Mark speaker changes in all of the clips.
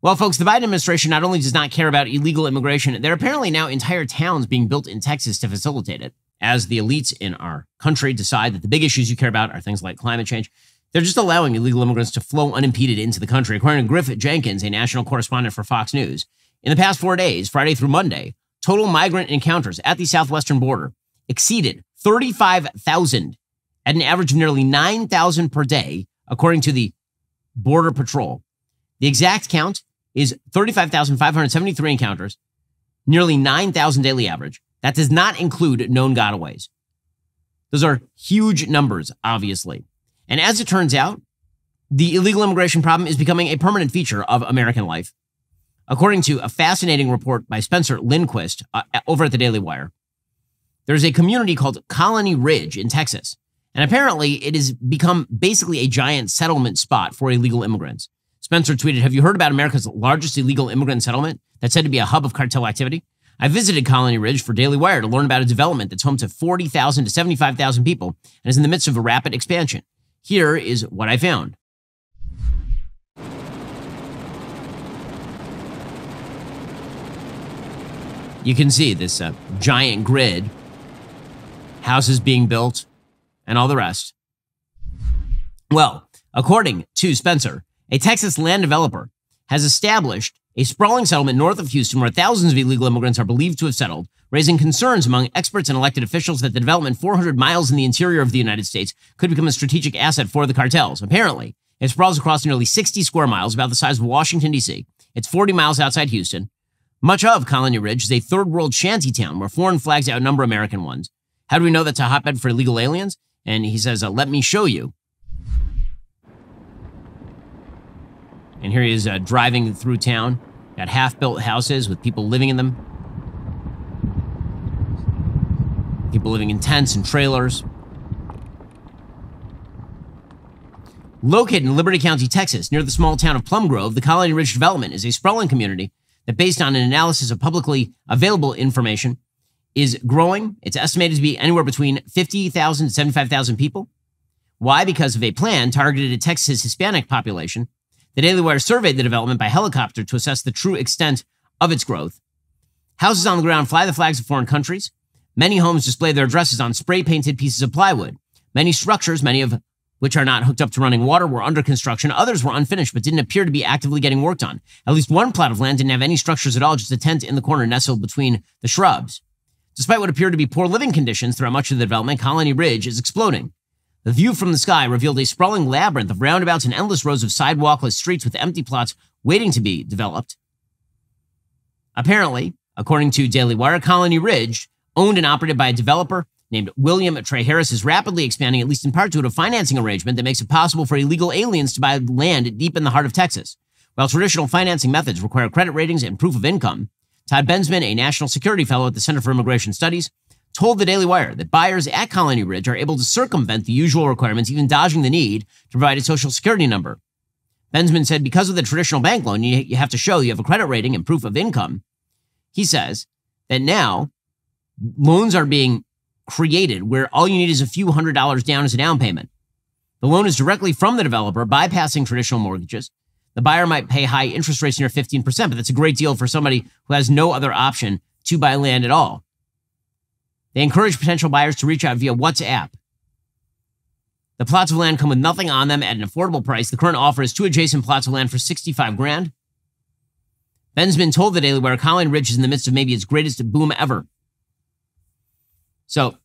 Speaker 1: Well, folks, the Biden administration not only does not care about illegal immigration, there are apparently now entire towns being built in Texas to facilitate it. As the elites in our country decide that the big issues you care about are things like climate change, they're just allowing illegal immigrants to flow unimpeded into the country. According to Griff Jenkins, a national correspondent for Fox News, in the past 4 days, Friday through Monday, total migrant encounters at the southwestern border exceeded 35,000 at an average of nearly 9,000 per day, according to the Border Patrol. The exact count is 35,573 encounters, nearly 9,000 daily average. That does not include known gotaways. Those are huge numbers, obviously. And as it turns out, the illegal immigration problem is becoming a permanent feature of American life. According to a fascinating report by Spencer Lindquist over at the Daily Wire, there's a community called Colony Ridge in Texas. And apparently it has become basically a giant settlement spot for illegal immigrants. Spencer tweeted, "Have you heard about America's largest illegal immigrant settlement that's said to be a hub of cartel activity? I visited Colony Ridge for Daily Wire to learn about a development that's home to 40,000 to 75,000 people and is in the midst of a rapid expansion. Here is what I found." You can see this giant grid, houses being built, and all the rest. Well, according to Spencer, a Texas land developer has established a sprawling settlement north of Houston where thousands of illegal immigrants are believed to have settled, raising concerns among experts and elected officials that the development 400 miles in the interior of the United States could become a strategic asset for the cartels. Apparently, it sprawls across nearly 60 square miles, about the size of Washington, D.C. It's 40 miles outside Houston. Much of Colony Ridge is a third-world shanty town where foreign flags outnumber American ones. How do we know that's a hotbed for illegal aliens? And he says, let me show you. And here he is driving through town. Got half-built houses with people living in them. People living in tents and trailers. Located in Liberty County, Texas, near the small town of Plum Grove, the Colony Ridge development is a sprawling community that, based on an analysis of publicly available information, is growing. It's estimated to be anywhere between 50,000 to 75,000 people. Why? Because of a plan targeted at Texas' Hispanic population. The Daily Wire surveyed the development by helicopter to assess the true extent of its growth. Houses on the ground fly the flags of foreign countries. Many homes display their addresses on spray-painted pieces of plywood. Many structures, many of which are not hooked up to running water, were under construction. Others were unfinished but didn't appear to be actively getting worked on. At least one plot of land didn't have any structures at all, just a tent in the corner nestled between the shrubs. Despite what appeared to be poor living conditions throughout much of the development, Colony Ridge is exploding. The view from the sky revealed a sprawling labyrinth of roundabouts and endless rows of sidewalkless streets with empty plots waiting to be developed. Apparently, according to Daily Wire, Colony Ridge, owned and operated by a developer named William Trey Harris, is rapidly expanding, at least in part due to a financing arrangement that makes it possible for illegal aliens to buy land deep in the heart of Texas. While traditional financing methods require credit ratings and proof of income, Todd Bensman, a national security fellow at the Center for Immigration Studies, told the Daily Wire that buyers at Colony Ridge are able to circumvent the usual requirements, even dodging the need to provide a social security number. Bensman said because of the traditional bank loan, you have to show you have a credit rating and proof of income. He says that now loans are being created where all you need is a few $100s down as a down payment. The loan is directly from the developer, bypassing traditional mortgages. The buyer might pay high interest rates near 15%, but that's a great deal for somebody who has no other option to buy land at all. They encourage potential buyers to reach out via WhatsApp. The plots of land come with nothing on them at an affordable price. The current offer is 2 adjacent plots of land for $65,000. Bensman told the Daily Wire Colony Ridge is in the midst of maybe its greatest boom ever. So,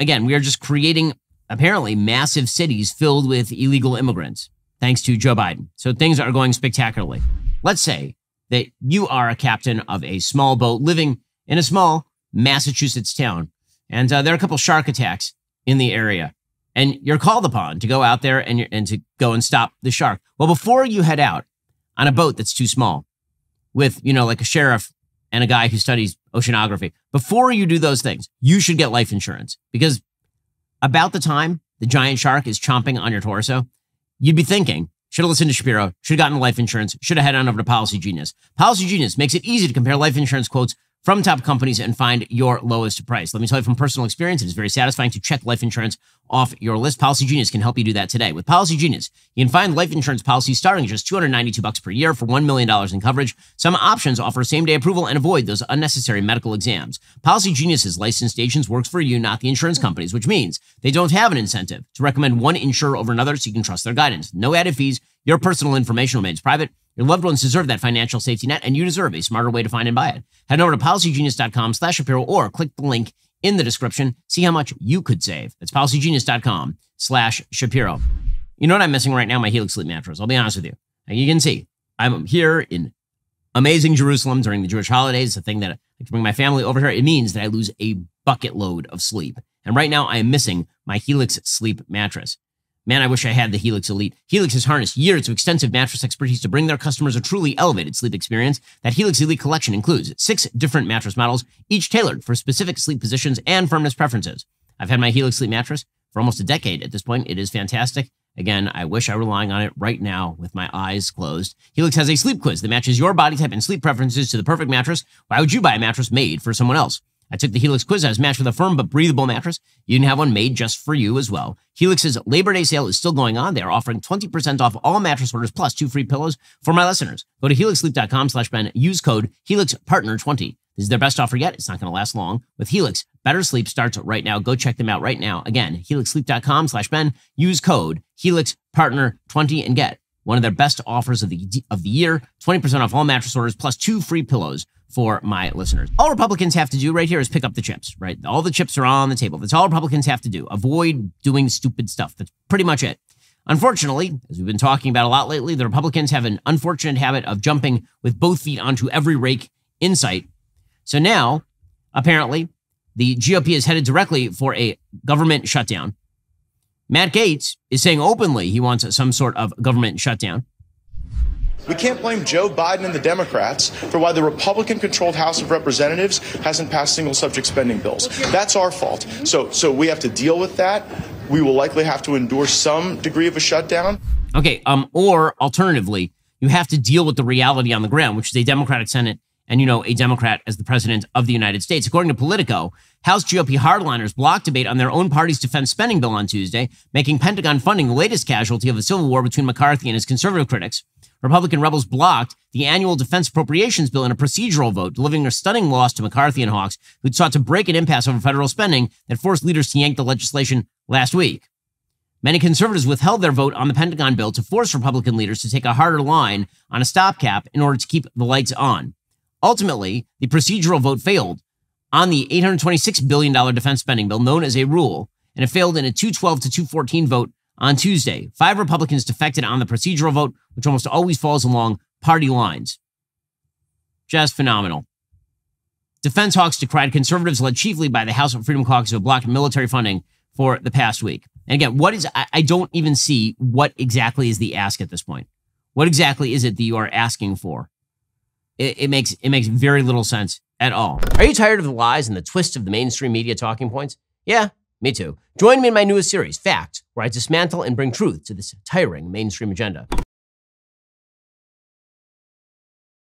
Speaker 1: again, we are just creating, apparently, massive cities filled with illegal immigrants, thanks to Joe Biden. So things are going spectacularly. Let's say that you are a captain of a small boat living in a small Massachusetts town, and there are a couple shark attacks in the area, and you're called upon to go out there and to go and stop the shark. Well, before you head out on a boat that's too small with, like a sheriff and a guy who studies oceanography, before you do those things, you should get life insurance, because about the time the giant shark is chomping on your torso, you'd be thinking, should have listened to Shapiro, should have gotten life insurance, should have headed on over to Policy Genius. Policy Genius makes it easy to compare life insurance quotes from top companies and find your lowest price. Let me tell you from personal experience, it is very satisfying to check life insurance off your list. Policy Genius can help you do that today. With Policy Genius, you can find life insurance policies starting at just $292 per year for $1 million in coverage. Some options offer same-day approval and avoid those unnecessary medical exams. Policy Genius's licensed agents works for you, not the insurance companies, which means they don't have an incentive to recommend one insurer over another, so you can trust their guidance. No added fees. Your personal information remains private. Your loved ones deserve that financial safety net, and you deserve a smarter way to find and buy it. Head over to policygenius.com/Shapiro or click the link in the description. See how much you could save. That's policygenius.com/Shapiro. You know what I'm missing right now? My Helix sleep mattress. I'll be honest with you. Now, you can see I'm here in amazing Jerusalem during the Jewish holidays. It's a thing that I like to bring my family over here. It means that I lose a bucket load of sleep. And right now I am missing my Helix sleep mattress. Man, I wish I had the Helix Elite. Helix has harnessed years of extensive mattress expertise to bring their customers a truly elevated sleep experience. That Helix Elite collection includes 6 different mattress models, each tailored for specific sleep positions and firmness preferences. I've had my Helix Sleep mattress for almost a decade at this point. It is fantastic. Again, I wish I were relying on it right now with my eyes closed. Helix has a sleep quiz that matches your body type and sleep preferences to the perfect mattress. Why would you buy a mattress made for someone else? I took the Helix quiz. I was matched with a firm but breathable mattress. You can have one made just for you as well. Helix's Labor Day sale is still going on. They are offering 20% off all mattress orders plus 2 free pillows for my listeners. Go to helixsleep.com/Ben. Use code HelixPartner20. This is their best offer yet. It's not going to last long. With Helix, better sleep starts right now. Go check them out right now. Again, helixsleep.com/Ben. Use code HelixPartner20 and get one of their best offers of the year. 20% off all mattress orders plus 2 free pillows for my listeners. All Republicans have to do right here is pick up the chips, right? All the chips are on the table. That's all Republicans have to do. Avoid doing stupid stuff. That's pretty much it. Unfortunately, as we've been talking about a lot lately, the Republicans have an unfortunate habit of jumping with both feet onto every rake in sight. So now, apparently, the GOP is headed directly for a government shutdown. Matt Gaetz is saying openly he wants some sort of government shutdown.
Speaker 2: We can't blame Joe Biden and the Democrats for why the Republican-controlled House of Representatives hasn't passed single-subject spending bills. That's our fault. So we have to deal with that. We will likely have to endure some degree of a shutdown. Okay, or alternatively, you have to deal with the reality on the ground, which is a Democratic Senate and, a Democrat as the president of the United States. According to Politico, House GOP hardliners blocked debate on their own party's defense spending bill on Tuesday, making Pentagon funding the latest casualty of the civil war between McCarthy and his conservative critics. Republican rebels blocked the annual defense appropriations bill in a procedural vote, delivering a stunning loss to McCarthy and Hawks, who'd sought to break an impasse over federal spending that forced leaders to yank the legislation last week. Many conservatives withheld their vote on the Pentagon bill to force Republican leaders to take a harder line on a stopgap in order to keep the lights on. Ultimately, the procedural vote failed on the $826 billion defense spending bill, known as a rule, and it failed in a 212 to 214 vote on Tuesday. 5 Republicans defected on the procedural vote, which almost always falls along party lines. Just phenomenal. Defense hawks decried conservatives led chiefly by the House of Freedom Caucus who blocked military funding for the past week. And again, I don't even see what exactly is the ask at this point. What exactly is it that you are asking for? It makes very little sense at all. Are you tired of the lies and the twists of the mainstream media talking points? Yeah, me too. Join me in my newest series, Fact, where I dismantle and bring truth to this tiring mainstream agenda.